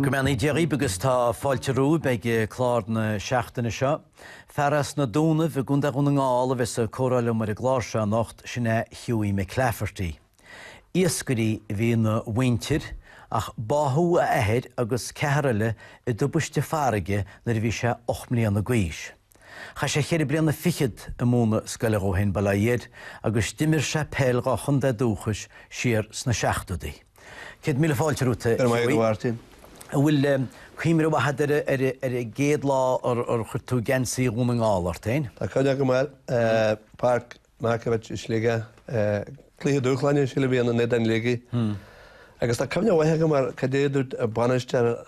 Gymeni Jerry agus tá fáilterú beag clár na seachtainna seo. Ferras na dúna bhí gunda gúna ngála bheits a córáile mar a gláir nacht sinna Hughie McClafferty. Iascarí bhí na wintir ach báthú a éhéid agus ceithreile I dubiste farige na bhí sé 8 mbliana na gcuis. Cha sé chéir bliana fichiid a múna scailehóin balayéid agus dimir sé péil gachan de dúchas siar sna seachtaí. Céad míle fáilterúta. Bhfuil chuimir bhaid ar géad lá ar chutú gensaí gúna ngálartain? Tá chuide go mar park mácabhait is líige clíthe dúchláine sila bhíonna na den líigi. Agus tá cumne bhaithe go mar cadéadút a banistear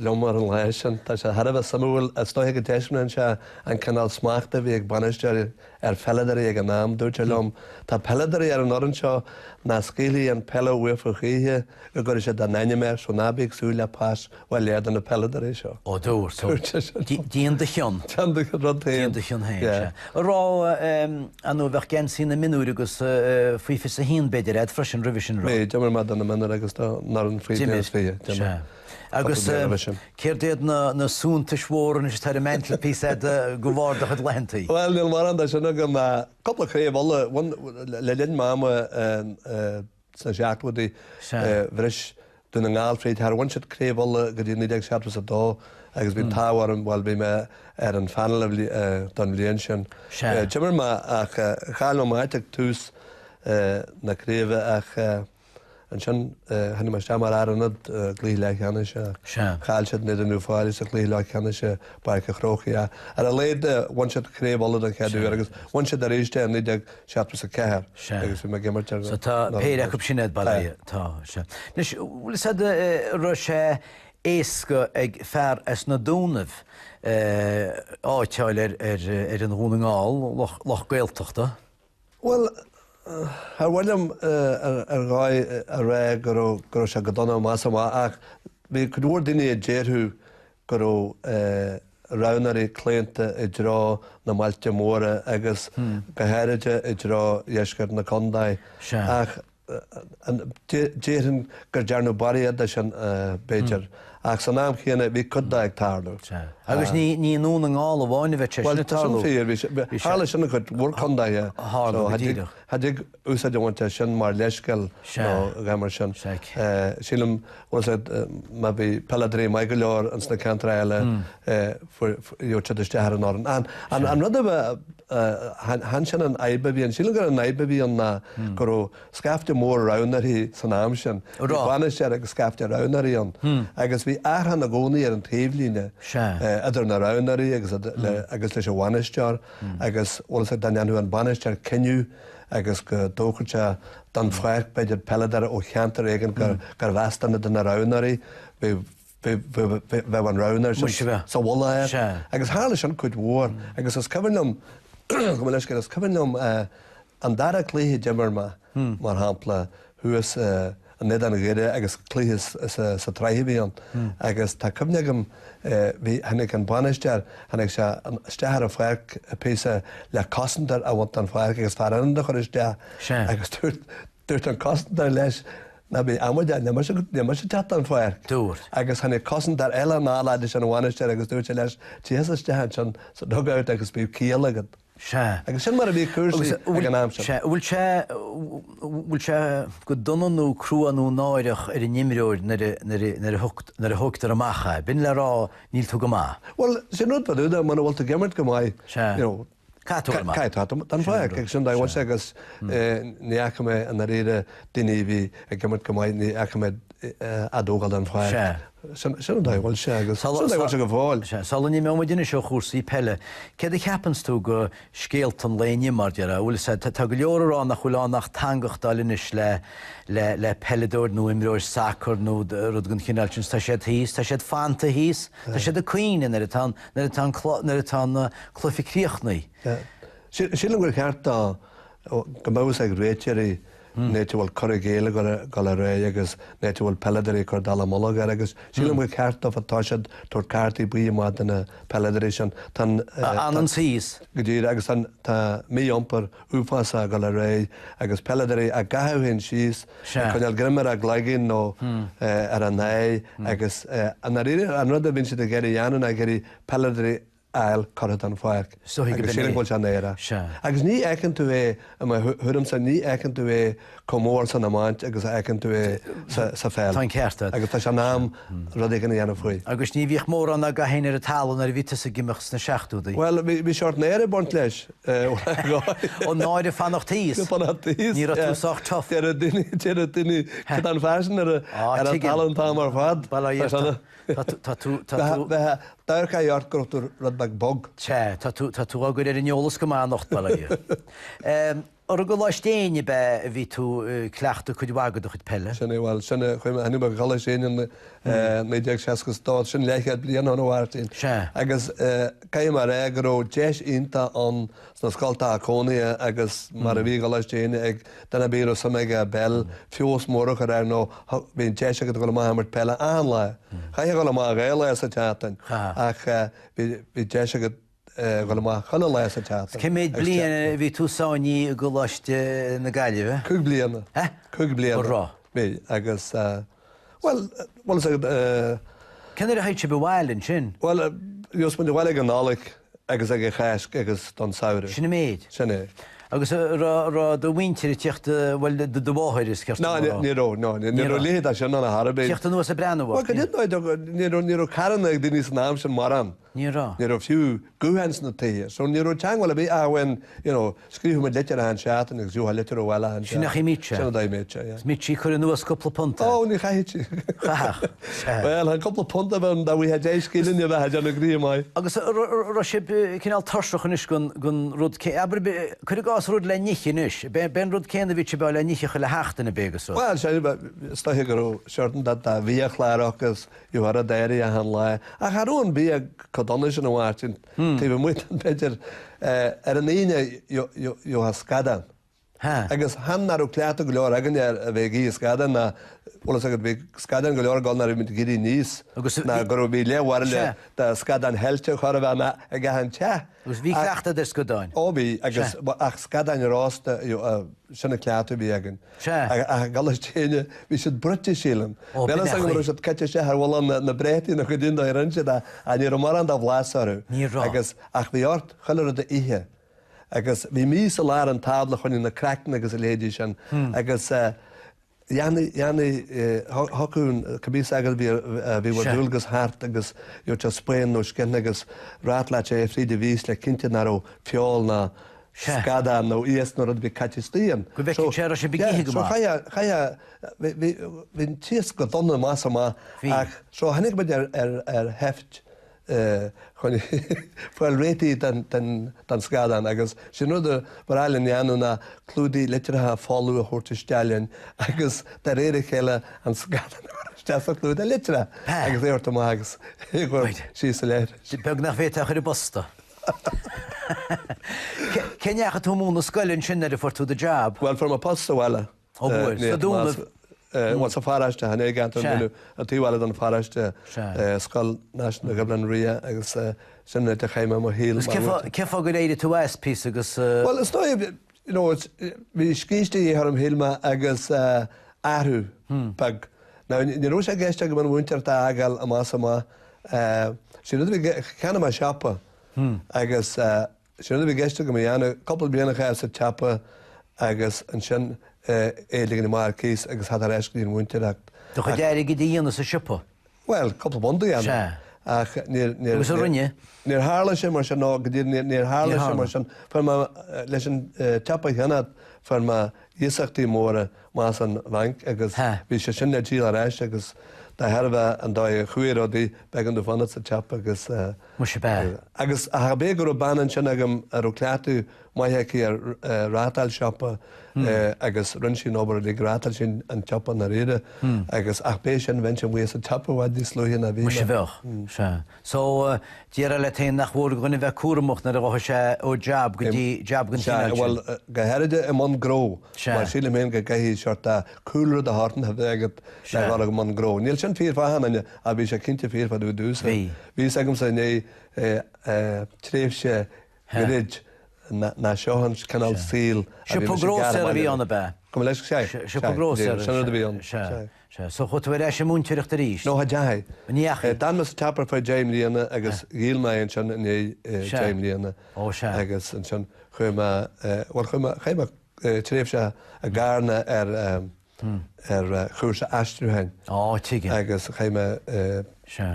leomar an leiris sin, tá sé hadh samúil a stoithe go teismna se an canál smaachta bhí ag banistear ar feladarí ag an nám dúirte lom. Tá peladarí ar an oran seo na scílaí an pela uafar chuíthe a gur sé den naine so nábíigh súla pás bhil léad an na peladarí seo. Ó dúir, díon de cheann. Díon de cheann héin. Rá anú bheith gensaí na minúir agus fuifi sa hín beidir éad freisin revision rá. Mé, deamar mad an na minar agus nar an frídéas fé. Agus céir déad na súnta smóran is tar mental pí go bhharda chud lentaí. Well, níl mar an sinna go coppla chéomh le linn máma sa seaachhdaí bhris duna ngáilfríd tar bhain siad créomhla go dtí 1972 agus bhí táhar an bhil bhí me ar an fanal don bhliain sin. Timir ach chaáil máiteach tús na créomh ach an sin hanna mar stamar aranad glí le cheanna se. Chail siad nid an uafáil sa glí le cheanna se barcha chróchaí a a léad bhain siad créomhla an cheadú agus bhain siad a réiste an 1970 sa ceair agus bhí me gimartear. So tá péireach go sinnéad bailí tá se. Nes bhfuil sa ru sé éasca ag fear as na dúnamh áiteáil ar an dhúna ngáil loch gailteachta? Well, Har bhfuilm ar gáid a ré gur se go donna más ach bhí chuúir daine déirthú gur ranarí cléanta I drá na mailte móra agus go héireide I drá dhéiscar na condaid. Ach déirann gur dearnú baríad a sin béidir. Ach san náam chéanana bhí chudda ag tarlú. Agus ní núna ngála bháinna bheith Well, hála sinna chud bhór condaid Hadig úsad bhainte sin mar leiscail gamar sin. Sílam má bhí peladarí mai go leor an sna cantra eile teiste an áran. An rud han sin an aibe bhí an sílan gur an aibe bhí an gur scafte mór ranarí san náam sin. Bhaine sé agus scafte ranarí an. Agus bhí airhan na gcónaí ar an taobhlíne idir na ranarí agus leis bhaineistear agus ólas daanú an banistear ciniú agus go dóchailte don freic beidir peladar ó cheantar éigen gur bhestanna den na ranarí bheith an ranar sa bhla agus hála sin chuid mhór agus is cohannom go leis is cohannom an dara clíthe deimar mar hápla thuas an nid anna géire agus clíthas sa tráithbíon agus tá cumnegam bhí hanig an banistear hanig se stear a freic pésa le cosandar a bhaint an freic agus fearanda chuir is de agus dúirt an cosandar leis na bhí amide ne mar sé te an freic. Dúir. Agus hanig cosandar eile náláidir an bhaistear agus dúirte leis tías stehan sin sa dogáir agus bíú cíalagad. Agus sin mar a bhí cuasaí ag an am sin. Bhfuil se go donanú cruúanú náireach ar an nimreúir nar a thugtar amachcha. Bin le rá níl tú go má. Well, sin nút badúda man bhfuilta gemart go maiid. Cait an freic ag sin dáhhail agus níacha mé an réide duine bhí ag gemart go maiid ní acha mé adógáil an freic. Sin dáhhail sé agus se go bháil. Sal ní mé duine seo chósaí pelle. Cé cheapans tú go scéaltan léine mar deara bhfuil sé tá go leorrán nach chuileán nach tangachtdalinis le pelledóir nó imreoir sacr nó rud gon chinál sin tá séad híos, tá séad fanta híos, tá séad a cuioine nar atá chlufiríochnaí. Sílan gur cheartá go mbás ag réitearí néitiúil chorigéile go le ré agus néitiúil pelladirí chu dal molagar agus sílam go ceartah atáisiad tar cartaí buí má na pelladirí an an sís go dtír agus tá míiompar úfása go le ré agus pelladirí a gathhinn síos chuneal grimar a glaiginn nó ar an né agus an an rud a bhín si a géirí dhéanaan a géirí pelladirí eil choad an fáic agus sí bhil an éire. Agus ní ecinn tú é thum sa ní ecinn tú é commór san amáint agus ecinn tú é sa féil. Tá ceirta. Agus tá se nám rud ag an dhéanamh faoi. Agus ní bhíoh mór an a gahéine a talan ar vítas a gimachs na seaachúdaí. Well, bhí seart néire bont leis ó náide fannacht tíos. Ní túach tof. Ar a duine an fesin ar an talan tá mar fad. Dair cha dheart gochtú rud bag bog. Tá tú agur ar an neolalas go mánacht bailí. Ar go láistéine be a bhí tú cleachta chuid bhagad chuid pelle. Sinna bhil sinna chuim anú be gal séine méideag segus tá sin leichead blian an bhhairtín. Agus cai mar égur ó deis ionta an na scailta a cónaí agus mar a bhí gal léistéine ag denna bíú sam ag bell fios mórach ar nó bhíon deis agad go mahamart pelle an le. Chaithe go má réile sa tetain ach bhí deis agad go má chuna le sa teata. Cé méid bliana bhí túsáiní go láiste na gaiileh? Cúg bliana. Cúg bliana. Rá. Bhí agus well Ceannar a heid se bhhailinn sin? Well, jos mun bhile an nálaigh agus ag cheis agus don saoire. Sinna méid? Sinna. Agus rá do bhainteir teachta bhfuil do bháir is ceart. Níró léad a sin na Harbé. Teachta nuas a breanmh. Níró caranna ag duine nám sin mar an. Nírá. Níró fiú guhans na taí. So níró teanghil a bhí ahhain scríú me letar an seaatan agus dúha letar ó bhile an. Sinna chi míte. Sinna dá míte. Mítí chuir nuas coppla punta. Ó, ní chaití. Well, an coppla punta bhn da bhí hééis scílinn a bheit an grí mai. Agus ra si cinál tarsoch is gon rud aber chuir gás rud le níis. Ben rud céanna bhí se be le níe chu le heachtainna bégus. Well, sé stoigh gur seirtan dat a bhíoch leachgus dúhar a déirí a an le. A charún bí Donne an bhhairtin tí bh muid an beidir ar an aine jo ha scadan. Agus hannar ó cléata go leor agan a bheith í scadan na bhlas agad bhí scadan go leor gáil mit gurí níos na gur bhí lehhar le de scadan heilte chor bhena a gahan te. Gus bhí cleachta de scodáin. Ó bhí agus ach scadan rásta sinna cléata bhí agan. A galtéine bhí si brute sílan. Bela san si caite sé bhil na breití na chu dún ar anse a ní mar an a bhlásáú. Agus ach bhí ort chuile a ihe. Agus bhí mí sa lá an tabla chuin na crackan agus a léidir sin agus hoún cabbí agad bhí dúlgus hart agus jo te Spain nó cin agus rátlait é frí de vís le cinnte nar ó fiáil na scada nó íos nó bhí caittííon. Go bheith sé sé bigé go. Bhín tíos go donna más má ach seo hanig bud ar heft fuil réitií den scadan agus sin nuda marálinn anú na clúdaí litrathe fáú a thuirtaisteáin agus de réidir chéile an scadan clúd a litre agus éirt agus sí sa léir. Beg nach bhéit a chuir bosta. Ceneacha tú múna scoilinn sin ar for tú de job? Well, from a posta bhile. Bhil sa fáiste han égan a tíhile an fáiste sscoil na gablan ria agus sinna a chéime mo híl. Ceá go éidir tú pí agus? Well, is bhí scíiste ar an hílma agus áthú bag. Ní rú sé ggéiste go an bhainteartá agal a más má sin bhí cheanna seapa agus sin bhí ggéiste go dhéanana coppla blianacha sa teapa agus an sin éligin mar cís agus hat eiscín muinteach. Do chu déir go dtíana sa sipa? Well, coppla bonda an. Agus rinne? Níor hála sé mar sin ná go dtír níor hála sé mar sin leis an tepa cheanad fan má díosachtaí móra más an bhainc agus bhí sé sin tí a réis agus de herbheith an dá chuiróí began do fanna sa tepa agus mu sé be. Agus a bé gur banan sin agam ar ó cléatú maithe ar rátal siapa agus run sin obair ag rátal sin an tepa na réide agus ach bé sin bhain sin bhuias a tapahhaid dí slúhin a bhí. Mu sé bheh se. Só díar le taon nach bhór gona bheith cuaramach na a sé ó jab go dtí jab go bhil go heide i man gró mar síle mé go gaihí seart a coolra a hátan a bheitgad le go man gró. Níl sin fír fahanana a bhí sé cinnte fír fa dú dús. Bhí agam sa né tréfhse rid na seohan canal síl. Se pogrós a bhí anna be. Com leis sé se pogrós sena bhí an. So chu bhfuir sé múntireacht a ríis. nó deid. Níach Dan mas tapar fá James líana agus ghilmaon sin in James líana agus an sin chuime chéime tréfhse a gárna ar chúrsa astruhain. Tuige. Agus chéime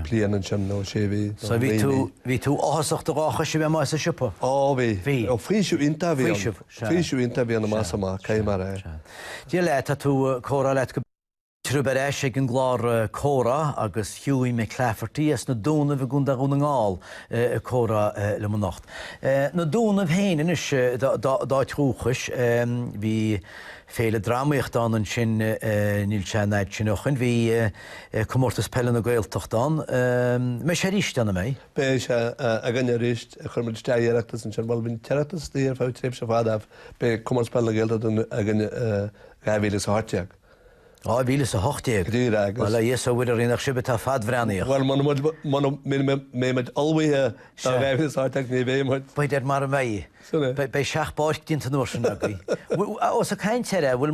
plíanaan sin nó sé bhí. So bhí tú áhaach do rácha sé bheith más a sipa? Bhí. ó fríisiú inta bhí fríisiú inta bhí an másama chéimar é. Dí le a tú córa le go Trúber éis ag an glár córa agus Hughie McClafferty as na dúnamh gúnda gún ngáil córa le manacht. Na dúnamh héanaan is dá trúchas bhí féle dramaíocht an an sin níl se neid sin ochan, bhí commórtas pelle na gailtocht an. Me sé ríist anna mé? Bé se a gannne ríist chumid steíireachtas an sin bhil bhín teachtas tíar fá tréb se fádah be commórs pelle gailta a gannne gaihíle sa harteag. Bhíle a hochtéag le dhéas bhfuidir riach sibbe tá fadhreanaíoch. Well mé mit almhaithe ráhíáteach ní bhéimiid. Baidir mar mé. Bei seach báist dínta nuair sin agaí. Os a caiinteire bhfuil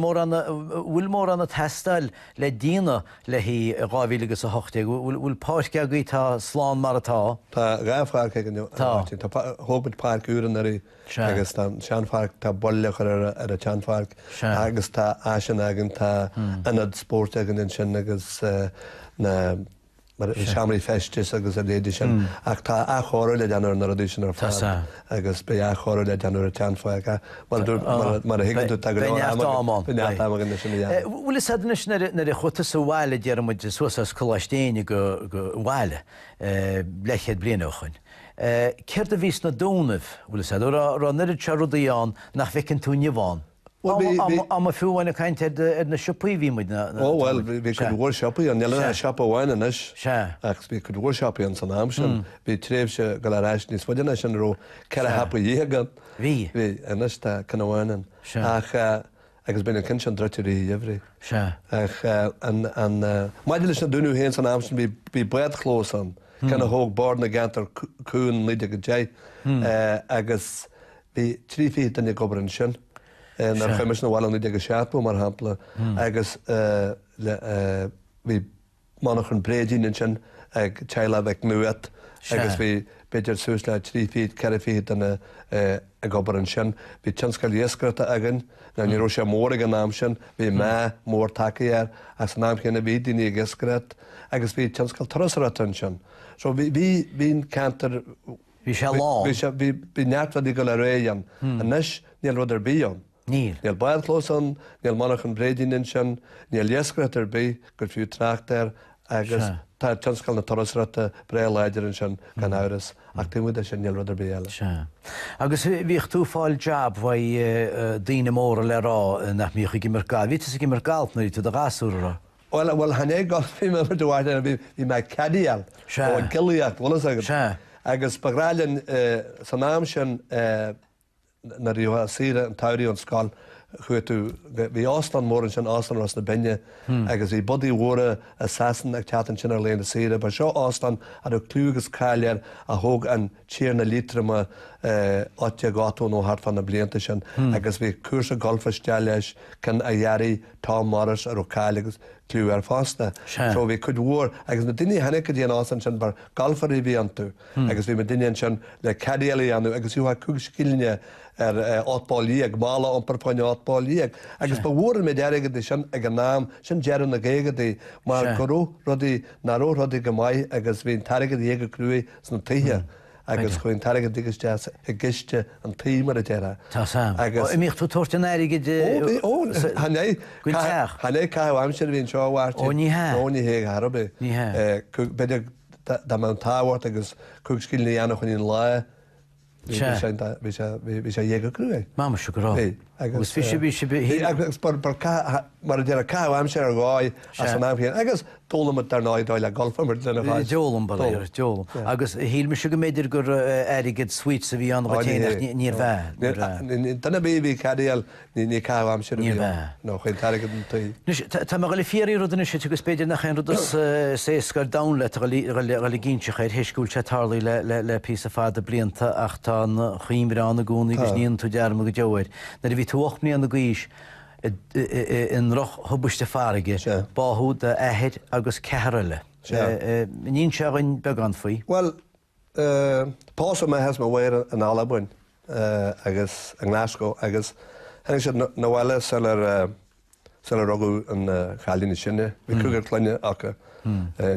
mór anna testáil le dína le hí ráhílagus a hochtéag, bhfuil páist agaí tá sláán mar atá. Tá ráfhar Tá hóbit park úran arí agus tá seanfarc tá bolleach ar a teanfarc agus tá aisan agan tá anad sport agan in sin agus mar seaamí festis agus a léidir sin ach tá a choir le deanú na radí sin ar fá agus be a choir le deanú a teanfáice mar a higanú bhfuil is na a chuta sa bhhaile dearmid suasas choláistéine go bhhaile leichéad blianachain. Céir a bhís na dúnamh bhfuil sé rá nirid se rudaíán nach bhicinn tú neamháin. Am a fiúhhainna caiinte na sipaí bhí muid na. Well bhí chu bhór sipaí an neile sipa bhhaine is ach bhí chu bhór sipaí an san am sin bhí tréimhse go le ráis níos fuidirna sin ró ce a hapa dhégan bhí anis tá canhhainan ach agus bína cin an droitií dhéhrí. Maidir leis na dúnú héon san am sin bhí buad chlósan cena thóg bar na gantar cún líide go dé agus bhí trífií den gobaran sin. Nar chuimeis na bhhailí de go seaapú mar hapla agus bhí manach an brédíine sin ag teile bheith nuat agus bhí beidir sús le trífií cefií anna a gobar an sin, bhí tinscail dhéascrata agan na níró sé mór an náam sin, bhí me mór takeíar as náam chéna bhí daoine ggéascrat agus bhí tinscail tarrasrat an sin. So bhín cantar bhí sé lá bhí neartfa go le réan a nes níl rud ar bíon. Níl bailchlósan, níl manach an brédíine sin, níl dhéascrat ar bí gur fiú trachttar agus tá tinscail na tarrasrata bréileidir an sin gan áras ach tímuide sin níl rud ar bí eile. Agus bhíoh tú fáil jab bhaid daoine móra le rá nach míocha gimmargáil. Bhí sa gimmargáil naí tú a gasúra. Well hané gáí me dohaide bhí me cadíal ó giíocht bhla agus bagráilen san náam sin na ríomh síre an tairí an sáil chuú bhí ástan mór an sin ástan as na benne agus bhí bodí mhra a sasan ag teatan sin ar léon na síre, ba seo ástan a do clúgus caiilear a thug an tíar na lítrama áte gáú nó hart fan na blianta sin agus bhí cuasa golfiste leis cin a dhearí tá maras ar ó caiilegus clú ar fásta. So bhí chud mhór agus na duine hena go dtíana ásan sin bar galfarí bhí an tú agus bhí me duine sin le cadéala anú agus dúha cúg scíne ar átbáilí ag mála an parpáine átbáilí agus ba bhór me deirigad sin ag an náam sin dearan na gégadí mar goró rudí naró rudí go maiid agus bhíon tarigad dhéige cruúí san taithe. agus chuin targad digus deas i giste an tímar a deire. Tá sam. Agus míocht tú tuairte éige Hanné caiim sin bhíon seohhaart óní hé Harbé. Beidir dá an táhhairt agus cúgscíilna dhéanana chun íon lá bhí sé dhéag cruúé. Má se go agus fi mar de cáham sé ar gáid as an amhéon agus tólamad ar náidáil le golfamar lena bh Jolam ball Jolam agus hí me se go méidir gur airigid sweet sa bhí an níor bheith. Dana bhí cadíal ní cáham se nó chuin targad an taí. Tá go le fií rudanna sé tugus spéidir nach chéan rudas sécar damle le gínse chéir héiscúil se tarlaí le pí a fád a blianta ach tá chuimrán a gúna gus níon tú dearm go deir. Na bhí tuachmní an na gaiis in roch thubuiste farige báthú de éhéid agus ceile. Níon se goin began faoi? Well, pása me hes má bhhéir an Albain agus an Glasgow agus hen sé nóhile se rugú an chalína sinne, bhí cruúgur cluine acha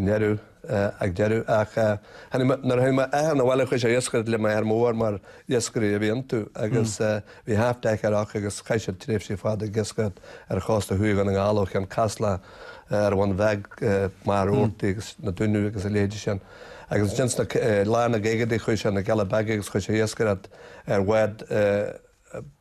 nearú ag dearú ach nar ma an bhile chu sé dhéascaid le ar mór mar dhéascaí a bhíon tú agus bhí hafteach arach agus caiise tréh sé fád a giscad ar chásta thuúig an gáach an casla ar bhain bheith mar úirtaí na duú agus a léidir sin. Agus jensna lána géigeí chu se na geala bagagus chu sé dhéascaid ar bhid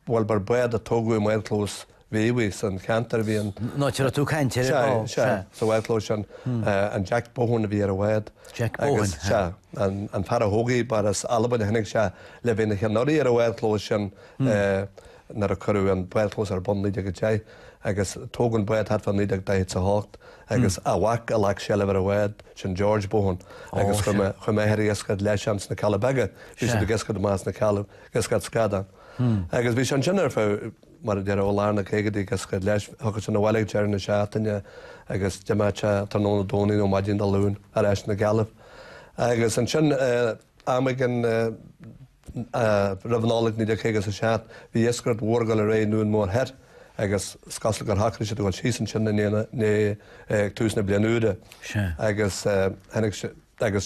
bhil bar buad a tógú maidlós bhíhí san cheantar bhíon. Ná a tú caiintear sa bhiló sin an Jack Bohan a bhí ar a bhid. Jack Bohan an far a thugaí bar as Alban hinnig se le bhína cheannaí ar a bhiló sin nar a choú an bhilós ar bonlíide go té agus tógann buid hat fan níideag d sa hácht agus a bhac a le seileh ar a bhid sin George Bohan agus chu méhéir gascad leis an na Calabega hí sé gascad más na Calab gascad scadan. Agus bhí an sinnar fá mar de ólána chégadí gascad leis thugus an bhhaigh tear na seaataine agus demáte tar nóna dóí ó maidín dá lún a leis na Galh. Agus an sin amgan rahnálaigh ní chégus a seaat, bhí iscrad mhórgal a ré nuún mór head agus scasla gur hacra sé goil sísan sin né túsna blianúide agus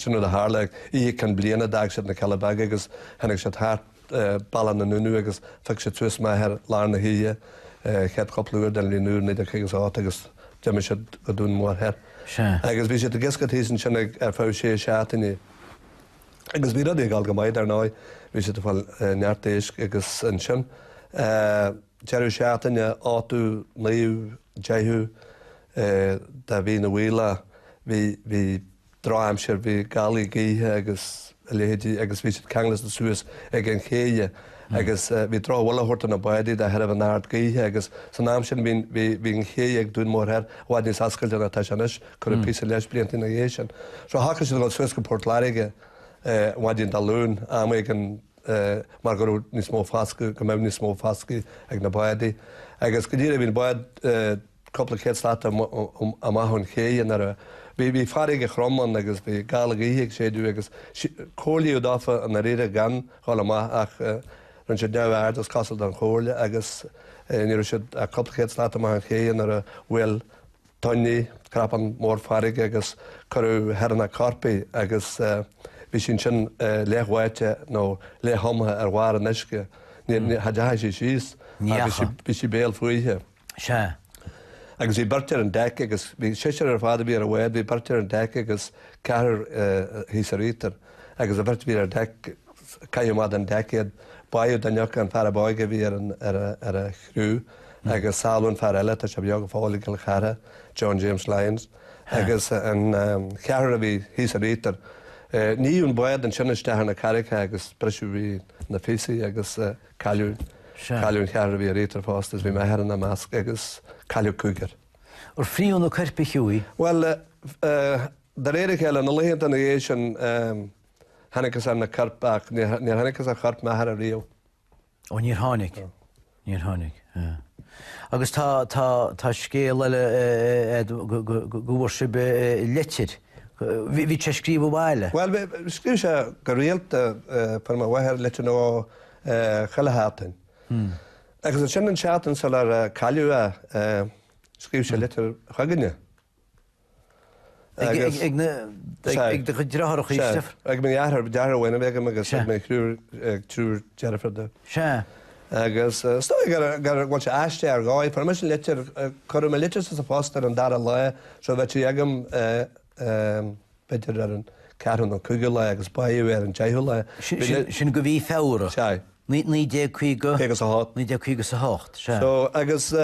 sinú a hálaigh í can bliana dag si na Calabag agus henig sé thart ballan na nuú agus fe sé tuas me ar lána híe chead choplúir den líú ní chugus áit agus deimi se go dún mór head. Agus bhí sé a giscatíísan sinna ar fá sé seaataine. Agus bhí rudí gáil go maid ar náid bhí sé fáil neartéis agus an sin. Jeú seaataine áú naú deithú de bhí na bhhuiile hí ráim sé bhí galí gíthe agus léhétí agus bhí celas na suasas ag an chéide agus bhí ráhla horta na baidí de heibh an náart gíthe agus san náam sin bhí an ché ag dún mórthir bháid níos ascailde na taiisianis chu pí leis blianta na dhé sin. Seo hacha sin an Suasca Portláige bhaidín dá lún am an mar goú níos mó fasca go meh níos mó fasci ag na baidí. Agus go dtíra bhín baid coppla chéadslá a maithn chéan ar bhí farig a chroman agus bhí gála íhéigh séú agus cholíú dáfa an na réide gan chála ach run sé dehhard as casal an choirle agus ní si a coppla chéadslá a chéan ar a bhfuil toní crapan mór farig agus choú heanna carpaí agus bhí sin lehhaite nó lethamathe ar bhhar an isce hadthe sé síos bhí si béal faoithe. Se. Agus bhí bartear an deic agus bhí séisiir ar fáda bí ar a bhid, bhí bartear an deic agus ceathir hí a rítar agus a bhirt bhí ar deic caiimad an deiciad baú daneach an fear báige bhí ar a chrú agus sáún fear eile a se beag fála go cheara John James Lyons agus an ceathir a bhí hí a rítar. Níún buad an sinneistear na caricha agus breisiú bhí na físaí agus caiún chear bhí a rétar fástas bhí mehean na measc agus caiú cúgar. Or fríún ó chuirpa hiúí? Well, de réidir chéile na léhananta na dhé sin hanachas an na carpach, ní hanachas a charp methar a riú. Ó níor tháinig? Níor tháinig. Agus tá scéal eile gohfuir si letir. Bhí sé scríomh bhile? Well, scríb se go réalta par má bhaithir leite nó chalahátain. Agus an sin an seaatan sa ar caiú scríb se litir chuganne. Ag de chudrathach ísteh? Ag mé dhearthar dearhhaine bheith agus mé trúr dearafrada. Se. Agus stoi gur bhail se eiste ar gáid, par me sin litir chuir me litir sa fástar an dar a le, so bheit agam beidir ar an ceann an cúige le agus baú ar an deithú le. Sin go bhí féra. Se. Ní dé chuige Chégus a háit. ní dé chuige sa hácht. So agus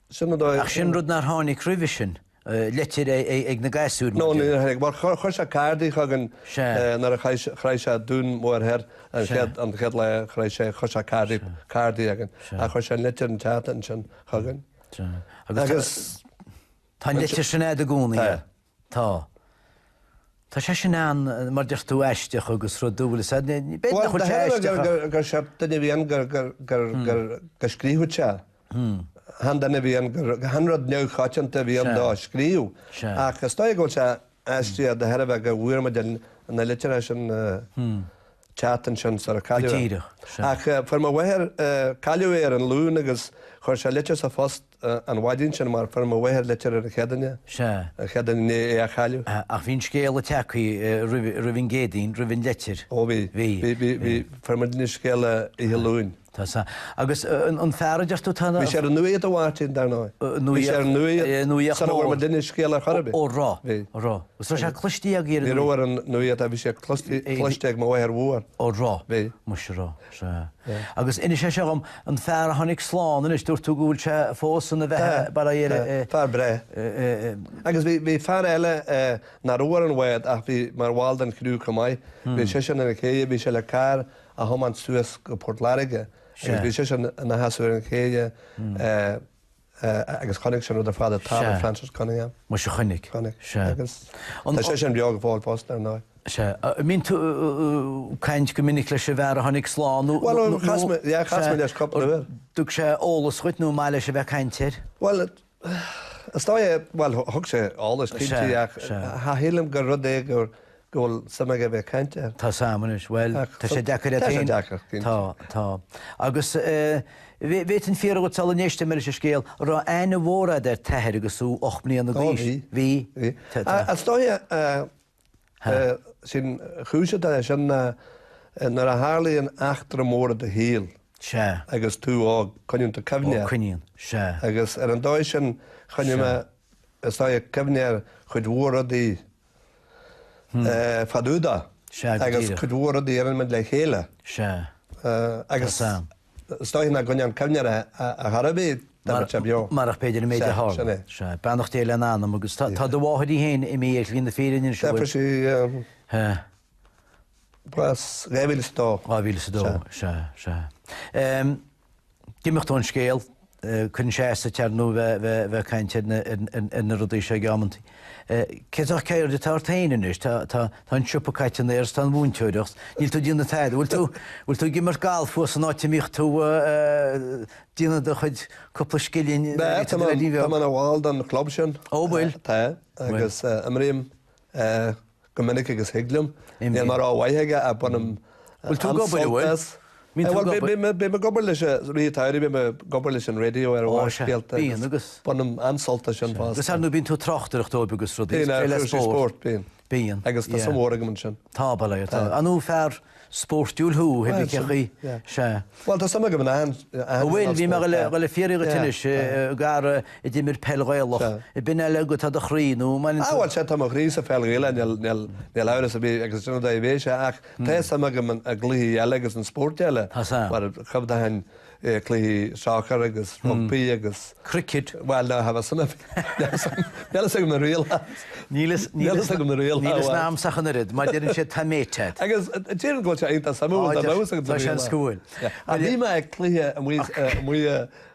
sin rud nar tháinig cruihi sin. Letir ag na gaiú. No mar chuir se cádaí chugan nar a chrééis se dún mór her an chéad le chrééis sé chu se cádaí agan a chuir se letir an teatan sin chugan. Agus tá letir sin é a gúna tá. Tá sé sin an mar deir tú eisteach agus ru dúla gur se duine bhíon gur scríúte. Hanna bhíon hanrad neúchaanta bhíon dá scríú. Agus tá go se eistí a de herbh go bhuiirrma na litir sin teatan sin ar a caiú. Ach fu bhhair caiú ar an lún agus chuir se litir sa fast an bhaidín sin mar fu bhhair litir ar a chedanne. Chedan é a chaú. Ach bhín scéal a techaí rihín gédaín rihín litir. Ó bhí fermadine scéile i lún. Agus an fearaidirú tanna. Bhí sé an nuí a bhhairtín darná. Bhí sé nuí duine scéile chorbe. Ó rá. Gus sé clustíí a géir. Bhí an nuí a bhí sé cluisteag má bhhair bhór. Ó rá Bhí mu rá. Agus ina sé segam an fear tháinig sláán is dúir tú gúil se fósan a bheith bara fear bre. Agus bhí fear eile nar uair an bhhaid ach bhí mar bháil an chrú cumáid, bhí sé sin na chéad bhí sé le cá a thoman suas go Portlaige. Bhí sé na hasú an chéide agus chonig sin ar fád tá Francis Cunningham. Mu se chunig sé sin beag bháil post ar ná. Mín tú caiint go minic lei sé bhar a tháinig sláánú. Well leis coppla. Dúg sé ólas chuitnú meile sé bheith caiintir? Well stá well thug sé álas cíteach hélam gur rudé gur ggóil sama go bheith caiinte. Tá samanúis well Tá sé decha tá. Agus bhéit an fi go tal néiste mar sé scéal rá aine bhóra ar teir agusú 8 mlíon bhí. Stá sin chúise sin nar a hálííon achtar móra de héal. Se agus tú á chuúnta cehne chuíonn se. Agus ar an dóid sin chunne istá cehnear chud mhóradí fadúda agus chudhóradí ar an mid le chéile. Se agus stána gonne an cehnear a Harbé Marach peidir méidir há se bennacht éile an anam agus tá do bháthí héin i mé lín na féirin sí réhíle dó. Ráhíle dó se. Diimechtón scéal chun sé tearnú bheith caiinte na rudí sé gamantí. Ceach céir de tartainais tá an siúpacaitin ar tan búnteúirecht, níl tú díonna taid, bhfuil tú gimar gáil fuas an áitiíocht tú díana do chuid coppla scilín man bháil an club sin óhfuil tá agus amréim go minic agus higlum ní mar áhaithe a bunam bhfuil tú gohfuil Bé me gobar leis rítáirí bé me gobar leis an radio ar bhspéalta agus bunam ansolta sin fá. Gus anú bín tú trochttarach agus rudí sport bíon agus tá samóra man sin. Tá bail anú fear sportúlthú heb ceí se. Well tá sama go an bhfuil bhí me le féir tuis gar i d dimir pellréilech i bin eile go tá a chríú áhil sé tá rí a fellréile ne leras a bhí agus sinna é bhéise ach té sama go a glíí eilegus an sportteile mar chub hain clí seachar agus rugbí agus cricket bhil ha sanna go na réal Nílas go na réal nám sachan rid, mar déann sé taméte. Agus tían go einta samú an scúil. A bhí me ag clíthe mu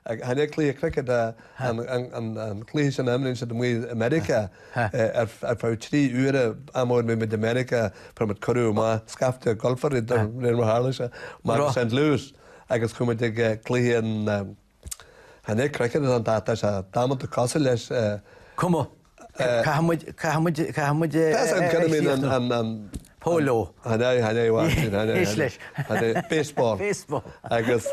haine clí cricket an clí an amlinn se mu America ar fá 3 ure amór mé med America fu mat choú má scafte golfar ré mar hálaise mar St. Louis agus chuid clían haine cricket an data se dámata cos leis Cuma. Polo. Baseball. Agus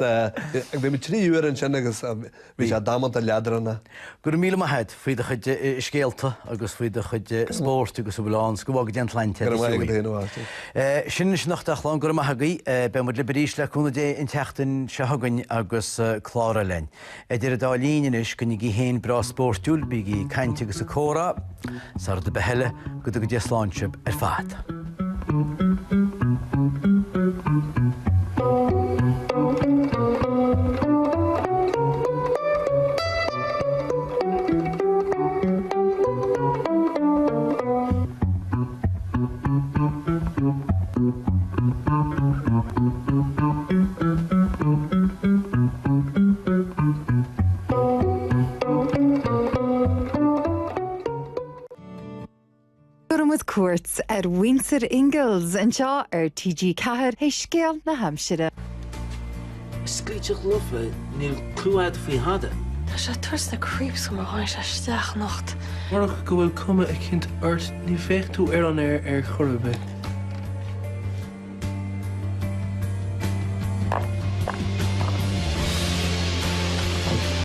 bhí trí uair an sin agus bhí sé dámanta a leadranna. Gur míle maitheid faoide chud scéalta agus faoide chud sport agus bhán go bhag deantlainte. Sin is nach chláán gur maithagaí be mu liberís le chuna dé in teachtain se hagainn agus chlára lein. Idir a dá líine is gonne í héin bra sportúil bí í caiinte agus a córa, sar de beheile go go deasláintse ar fad. With Courts at Windsor Ingalls and Shaw TG Cahir Scale na Hampshire. Skeetjig lofe, Neil Clúad fi hadde. Tá sé tuairse na creeps go mar háin sé steach nacht. Marach go bhfuil cuma a cinnt ort ní féchtú ar an air chorbe.